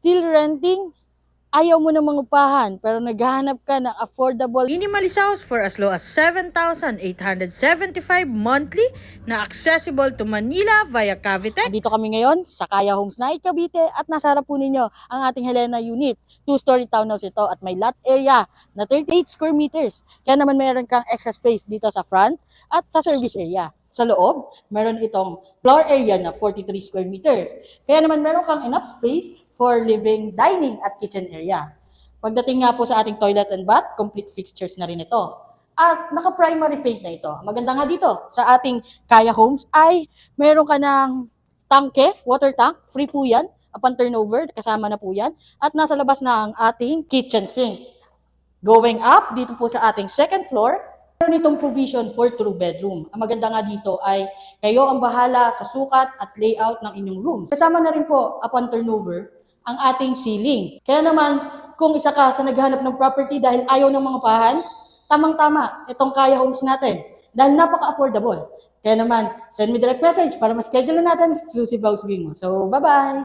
still renting? Ayaw mo na mangupahan pero naghahanap ka ng affordable minimalist house for as low as 7,875 monthly na accessible to Manila via Cavite. Dito kami ngayon sa Kaya Homes Naik, Cavite at nasa harap po ninyo ang ating Helena unit. 2-story townhouse ito at may lot area na 38 square meters. Kaya naman meron kang extra space dito sa front at sa service area. Sa loob, meron itong floor area na 43 square meters. Kaya naman meron kang enough space for living, dining at kitchen area. Pagdating nga po sa ating toilet and bath, complete fixtures na rin ito. At naka-primary paint na ito. Maganda nga dito sa ating Kaya Homes ay meron ka ng tangke, water tank, free po yan. Upon turnover, kasama na po yan. At nasa labas na ang ating kitchen sink. Going up, dito po sa ating second floor, meron itong provision for true bedroom. Ang maganda nga dito ay kayo ang bahala sa sukat at layout ng inyong rooms. Kasama na rin po, upon turnover, ang ating ceiling. Kaya naman, kung isa ka sa naghanap ng property dahil ayaw ng mga pahan, tamang-tama itong Kaya Homes natin. Dahil napaka-affordable. Kaya naman, send me direct message para ma-schedule natin exclusive house viewing mo. So, bye-bye!